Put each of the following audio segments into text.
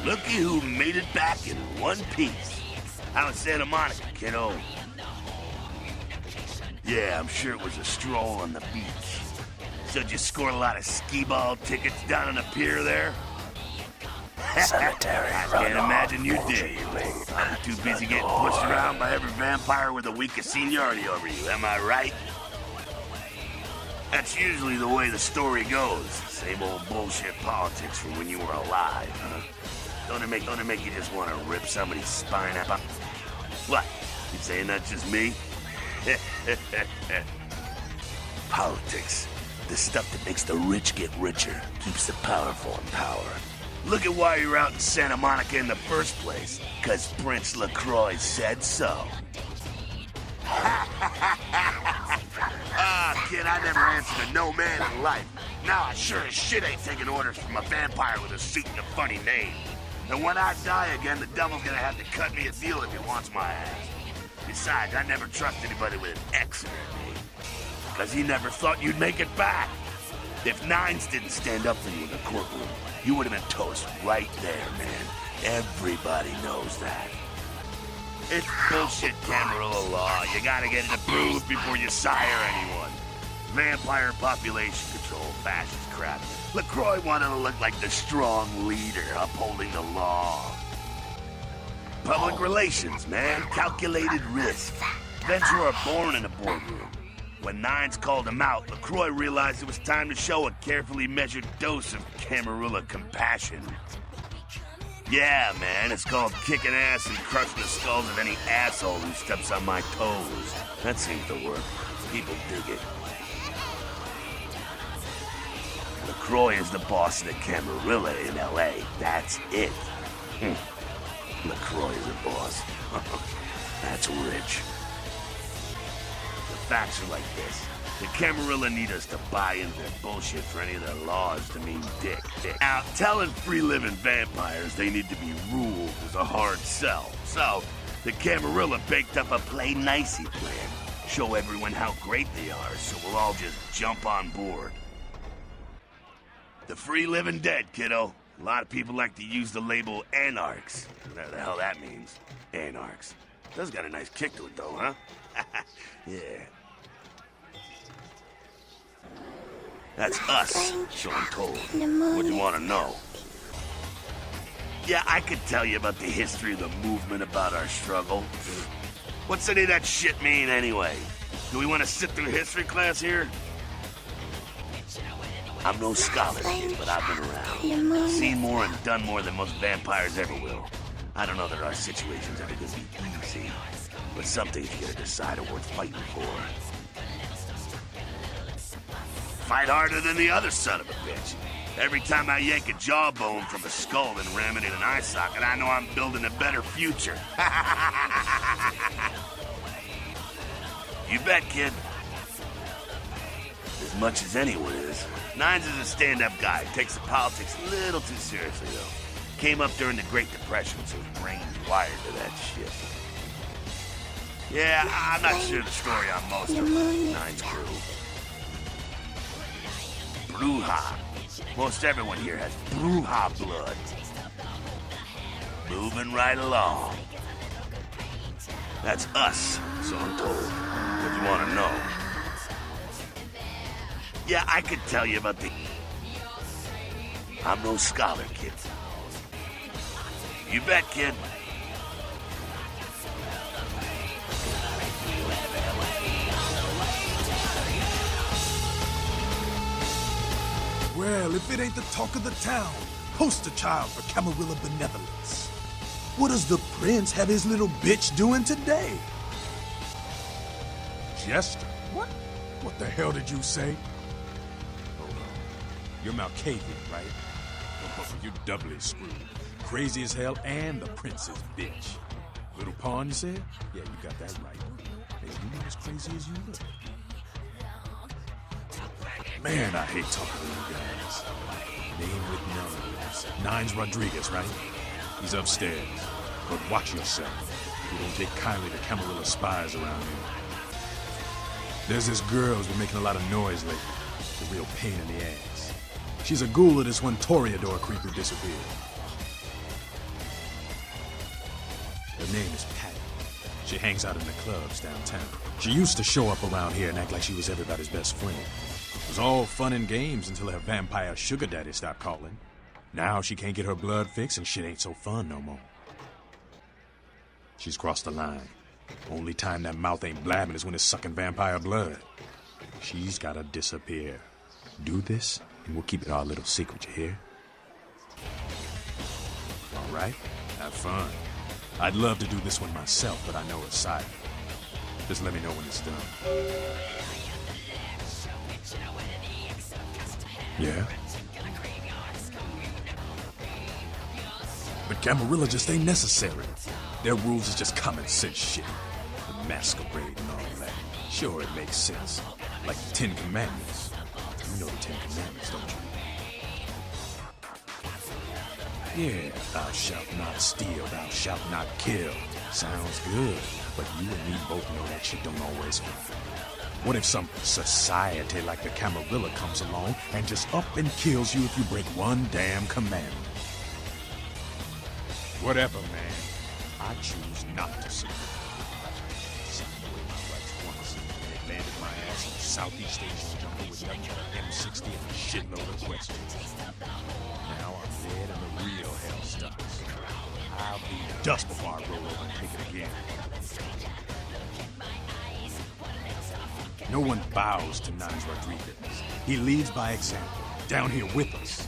Looky who made it back in one piece. Out in Santa Monica, kiddo. Yeah, I'm sure it was a stroll on the beach. So did you score a lot of skee-ball tickets down on the pier there? Cemetery I can't imagine you did. I'm too busy getting pushed around by every vampire with the weakest seniority over you, am I right? That's usually the way the story goes. Same old bullshit politics from when you were alive, huh? Don't it make you just want to rip somebody's spine out? What? You saying that's just me? Politics. The stuff that makes the rich get richer, keeps the powerful in power. Look at why you're out in Santa Monica in the first place. 'Cause Prince LaCroix said so. Ah, kid, I never answered to no man in life. Now I sure as shit ain't taking orders from a vampire with a suit and a funny name. And when I die again, the devil's gonna have to cut me a deal if he wants my ass. Besides, I never trust anybody with an X in their name. 'Cause he never thought you'd make it back. If Nines didn't stand up for you in the courtroom, you would have been toast right there, man. Everybody knows that. It's bullshit Camarilla law. You gotta get it approved before you sire anyone. Vampire population control, fascist crap. LaCroix wanted to look like the strong leader upholding the law. Public relations, man. Calculated risk. Ventura are born in a boardroom. When Nines called him out, LaCroix realized it was time to show a carefully measured dose of Camarilla compassion. Yeah, man, it's called kicking ass and crushing the skulls of any asshole who steps on my toes. That seems to work. People dig it. LaCroix is the boss of the Camarilla in L.A. That's it. LaCroix is a boss. That's rich. The facts are like this. The Camarilla need us to buy into their bullshit for any of their laws to mean dick. Now, telling free-living vampires they need to be ruled is a hard sell. So, the Camarilla baked up a play-nicey plan. Show everyone how great they are, so we'll all just jump on board. The free-living dead, kiddo. A lot of people like to use the label anarchs. Whatever the hell that means. Anarchs. Does got a nice kick to it, though, huh? Yeah. That's us, so I'm told. What do you want to know? Yeah, I could tell you about the history of the movement about our struggle. What's any of that shit mean, anyway? Do we want to sit through history class here? I'm no scholar, kid, but I've been around. Seen more and done more than most vampires ever will. I don't know that our situation's ever gonna be easy, but some things you gotta decide are worth fighting for. Fight harder than the other son of a bitch. Every time I yank a jawbone from a skull and ram it in an eye socket, I know I'm building a better future. You bet, kid. As much as anyone is. Nines is a stand-up guy. Takes the politics a little too seriously, though. Came up during the Great Depression, so his brain's wired to that shit. Yeah, I'm not sure the story on most of Nines' crew. Bruja. Most everyone here has Bruja blood. Moving right along. That's us, so I'm told. What do you want to know? Yeah, I could tell you about the... I'm no scholar, kid. You bet, kid. Well, if it ain't the talk of the town, poster child for Camarilla benevolence. What does the prince have his little bitch doing today? Jester? What? What the hell did you say? Hold on. You're Malkavian, right? Oh, you're doubly screwed. Crazy as hell and the prince's bitch. Little pawn, you said? Yeah, you got that right. Hey, you're not as crazy as you look. Man, I hate talking to you guys. Name with numbers. Nines Rodriguez, right? He's upstairs. But watch yourself. You don't take kindly to Camarilla spies around here. There's this girl who's been making a lot of noise lately. It's a real pain in the ass. She's a ghoul of this one Toreador creep who disappeared. Her name is Patty. She hangs out in the clubs downtown. She used to show up around here and act like she was everybody's best friend. It was all fun and games until her vampire sugar daddy stopped calling. Now she can't get her blood fixed and shit ain't so fun no more. She's crossed the line. Only time that mouth ain't blabbing is when it's sucking vampire blood. She's gotta disappear. Do this, and we'll keep it our little secret, you hear? All right, have fun. I'd love to do this one myself, but I know it's silent. Just let me know when it's done. Yeah? But Camarilla just ain't necessary. Their rules is just common sense shit. The Masquerade and all that. Sure, it makes sense. Like the 10 Commandments. You know the 10 Commandments, don't you? Yeah, thou shalt not steal, thou shalt not kill. Sounds good, but you and me both know that shit don't always fly. What if some society like the Camarilla comes along and just up and kills you if you break one damn commandment? Whatever, man. I choose not to submit. Signed away my rights once, and it landed my ass in the Southeast Asian jungle with nothing but an M60 and a shitload of questions. Now I'm dead and the real hell starts. I'll be dust before I roll over and take it again. No one bows to Nines Rodriguez. He leads by example, down here with us.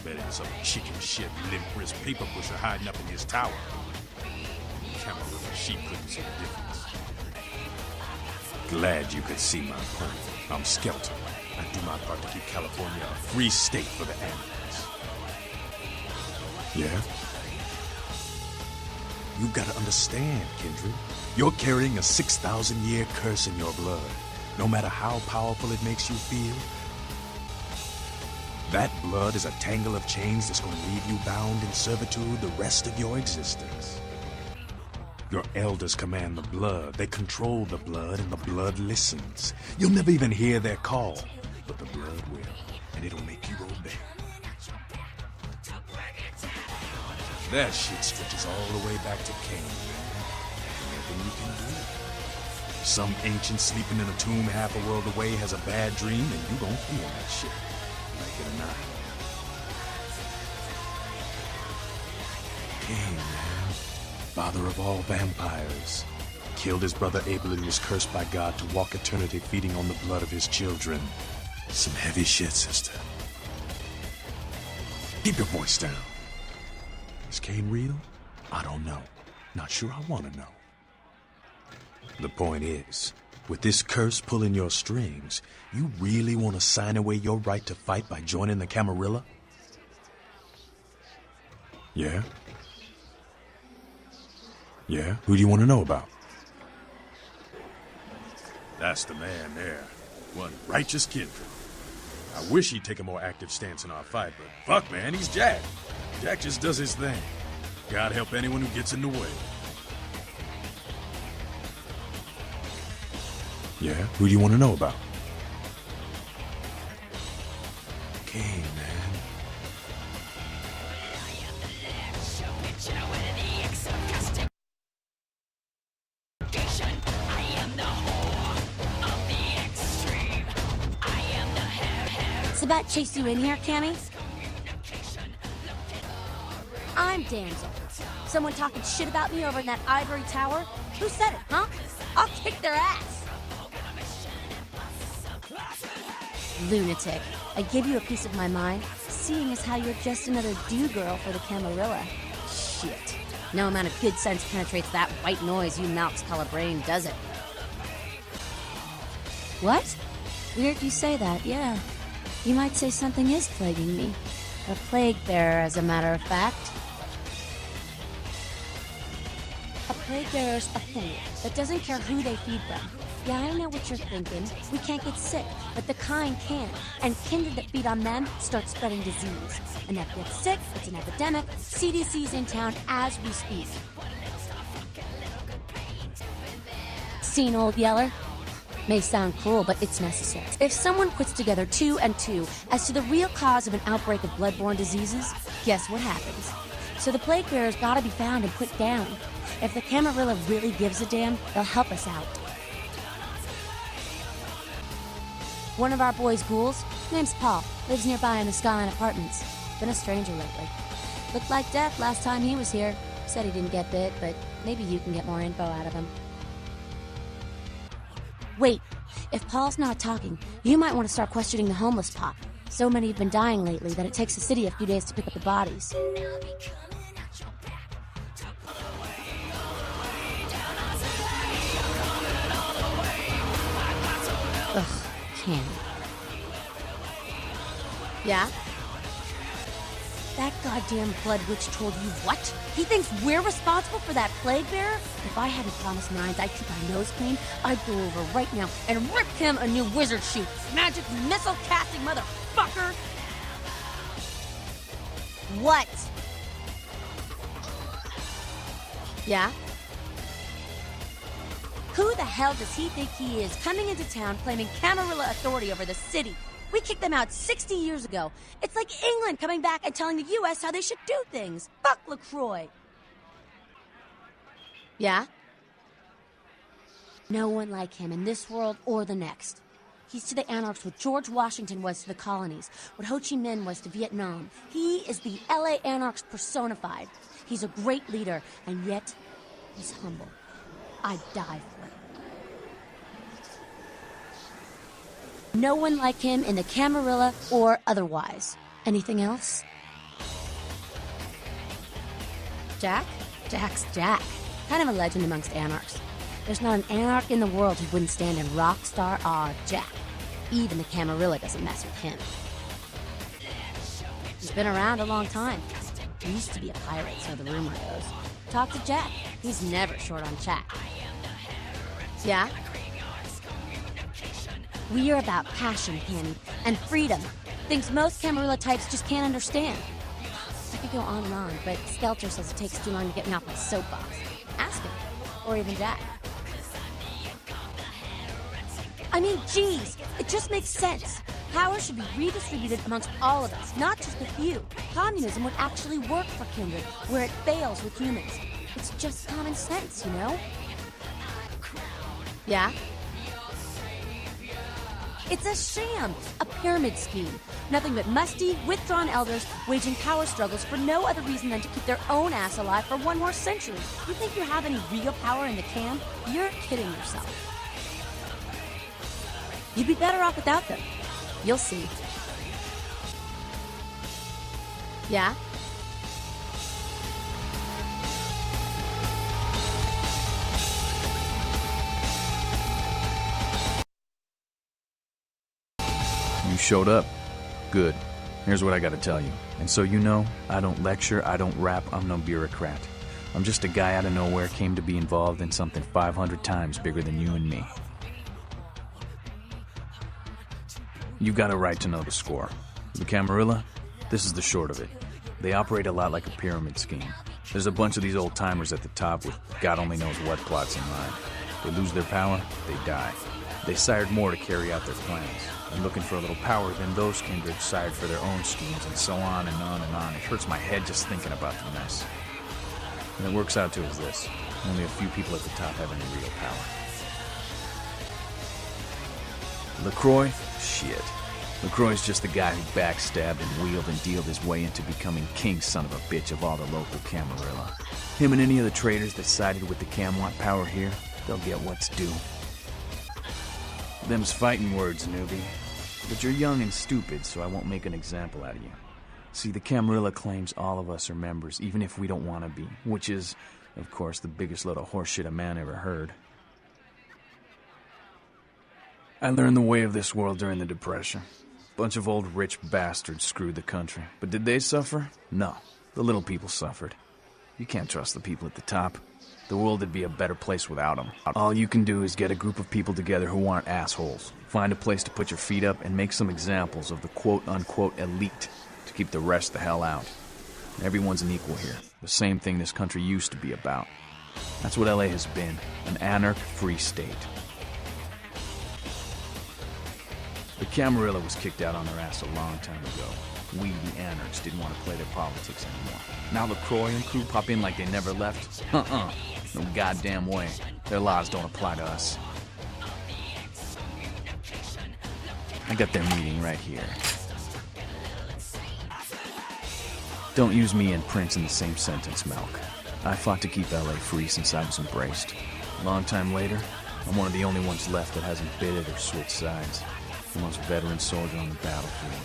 Better than some chicken shit limp wrist paper pusher hiding up in his tower. Camarilla sheep couldn't see the difference. Glad you could see my point. I'm Skelter. I do my part to keep California a free state for the animals. Yeah? You've got to understand, Kindred. You're carrying a 6,000-year curse in your blood. No matter how powerful it makes you feel, that blood is a tangle of chains that's going to leave you bound in servitude the rest of your existence. Your elders command the blood. They control the blood, and the blood listens. You'll never even hear their call, but the blood will, and it'll make you obey. That shit stretches all the way back to Cain, man. Nothing you can do. Some ancient sleeping in a tomb half a world away has a bad dream, and you gon' feel that shit. Like it or not. Cain, man. Father of all vampires. Killed his brother Abel and was cursed by God to walk eternity feeding on the blood of his children. Some heavy shit, sister. Keep your voice down. Is Cain real? I don't know. Not sure I want to know. The point is, with this curse pulling your strings, you really want to sign away your right to fight by joining the Camarilla? Yeah? Yeah? Who do you want to know about? That's the man there. One righteous Kindred. I wish he'd take a more active stance in our fight, but fuck, man, he's Jack. Jack just does his thing. God help anyone who gets in the way. Yeah? Who do you want to know about? Cain, man. Sabat chased you in here, Cammy? I'm Damsel. Someone talking shit about me over in that ivory tower? Who said it, huh? I'll kick their ass! Lunatic. I give you a piece of my mind, seeing as how you're just another do-girl for the Camarilla. Shit. No amount of good sense penetrates that white noise you Malks call a brain, does it? What? Weird you say that, yeah. You might say something is plaguing me. A plague bearer, as a matter of fact. A plague bearer's a fool that doesn't care who they feed them. Yeah, I know what you're thinking. We can't get sick, but the kind can. And kindred that feed on them start spreading disease. And that gets sick, it's an epidemic. CDC's in town as we speak. Seen Old Yeller? May sound cruel, but it's necessary. If someone puts together 2 and 2 as to the real cause of an outbreak of bloodborne diseases, guess what happens? So the plague bearers gotta be found and put down. If the Camarilla really gives a damn, they'll help us out. One of our boys' ghouls, name's Paul, lives nearby in the Skyline Apartments. Been a stranger lately. Looked like death last time he was here. Said he didn't get bit, but maybe you can get more info out of him. Wait, if Paul's not talking, you might want to start questioning the homeless pop. So many have been dying lately that it takes the city a few days to pick up the bodies. Ugh, Cam. Yeah? That goddamn blood witch told you what? He thinks we're responsible for that plague bearer? If I hadn't promised Nines I'd keep my nose clean, I'd go over right now and rip him a new wizard shoe. Magic missile casting motherfucker! What? Yeah? Who the hell does he think he is, coming into town claiming Camarilla authority over the city? We kicked them out 60 years ago. It's like England coming back and telling the U.S. how they should do things. Fuck LaCroix. Yeah? No one like him in this world or the next. He's to the Anarchs what George Washington was to the colonies, what Ho Chi Minh was to Vietnam. He is the L.A. Anarchs personified. He's a great leader, and yet he's humble. I'd die for him. No one like him in the Camarilla or otherwise. Anything else? Jack? Jack's Jack. Kind of a legend amongst Anarchs. There's not an Anarch in the world who wouldn't stand in rock star awe of Jack. Even the Camarilla doesn't mess with him. He's been around a long time. He used to be a pirate, so the rumor goes. Talk to Jack. He's never short on chat. Yeah? We are about passion, Penny, and freedom. Things most Camarilla types just can't understand. I could go on and on, but Skelter says it takes too long to get me off my soapbox. Ask him. Or even Jack. I mean, geez, it just makes sense. Power should be redistributed amongst all of us, not just a few. Communism would actually work for Kindred, where it fails with humans. It's just common sense, you know? Yeah? It's a sham, a pyramid scheme. Nothing but musty, withdrawn elders waging power struggles for no other reason than to keep their own ass alive for one more century. You think you have any real power in the camp? You're kidding yourself. You'd be better off without them. You'll see. Yeah? You showed up. Good. Here's what I gotta tell you. And so you know, I don't lecture, I don't rap, I'm no bureaucrat. I'm just a guy out of nowhere came to be involved in something 500 times bigger than you and me. You got a right to know the score. The Camarilla, this is the short of it. They operate a lot like a pyramid scheme. There's a bunch of these old-timers at the top with God only knows what plots in mind. They lose their power, they die. They sired more to carry out their plans. And looking for a little power, then those kindred sired for their own schemes, and so on and on and on. It hurts my head just thinking about the mess. And it works out to is this. Only a few people at the top have any real power. LaCroix? Shit. LaCroix's just the guy who backstabbed and wheeled and dealed his way into becoming king son of a bitch of all the local Camarilla. Him and any of the traitors that sided with the Cam want power here, they'll get what's due. Them's fighting words, newbie. But you're young and stupid, so I won't make an example out of you. See, the Camarilla claims all of us are members, even if we don't want to be, which is, of course, the biggest load of horseshit a man ever heard. I learned the way of this world during the Depression. Bunch of old rich bastards screwed the country. But did they suffer? No. The little people suffered. You can't trust the people at the top. The world would be a better place without them. All you can do is get a group of people together who aren't assholes. Find a place to put your feet up and make some examples of the quote-unquote elite to keep the rest the hell out. Everyone's an equal here. The same thing this country used to be about. That's what LA has been. An anarch-free state. The Camarilla was kicked out on their ass a long time ago. We, the anarchs, didn't want to play their politics anymore. Now LaCroix and crew pop in like they never left? No goddamn way. Their laws don't apply to us. I got their meeting right here. Don't use me and Prince in the same sentence, Malk. I fought to keep LA free since I was embraced. A long time later, I'm one of the only ones left that hasn't bid it or switched sides. The most veteran soldier on the battlefield.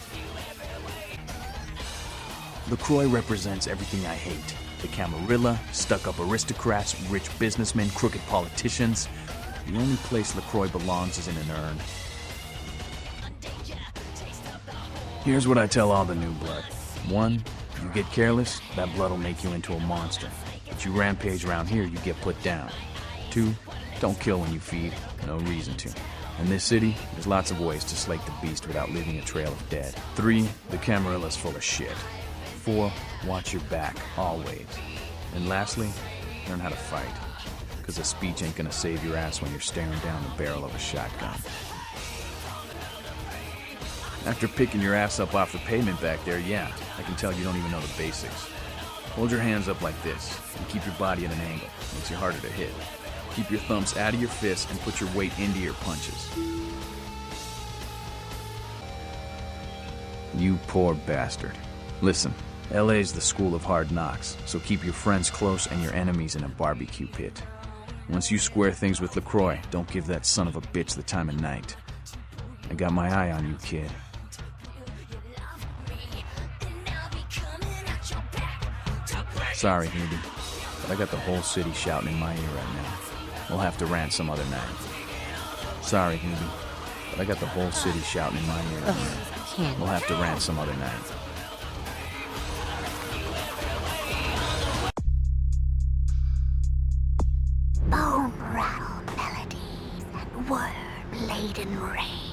LaCroix represents everything I hate. The Camarilla, stuck-up aristocrats, rich businessmen, crooked politicians. The only place LaCroix belongs is in an urn. Here's what I tell all the new blood. 1, you get careless, that blood will make you into a monster. If you rampage around here, you get put down. 2, don't kill when you feed. No reason to. In this city, there's lots of ways to slake the beast without leaving a trail of dead. 3, the Camarilla's full of shit. 4, watch your back, always. And lastly, learn how to fight. Because a speech ain't gonna save your ass when you're staring down the barrel of a shotgun. After picking your ass up off the pavement back there, yeah, I can tell you don't even know the basics. Hold your hands up like this, and keep your body at an angle. Makes you harder to hit. Keep your thumbs out of your fists and put your weight into your punches. You poor bastard. Listen, LA's the school of hard knocks, so keep your friends close and your enemies in a barbecue pit. Once you square things with LaCroix, don't give that son of a bitch the time of night. I got my eye on you, kid. Sorry, newbie, but I got the whole city shouting in my ear right now. We'll have to rant some other night. Sorry, newbie, but I got the whole city shouting in my ear right now. We'll have to rant some other night. Bone rattle melodies and word-laden rain.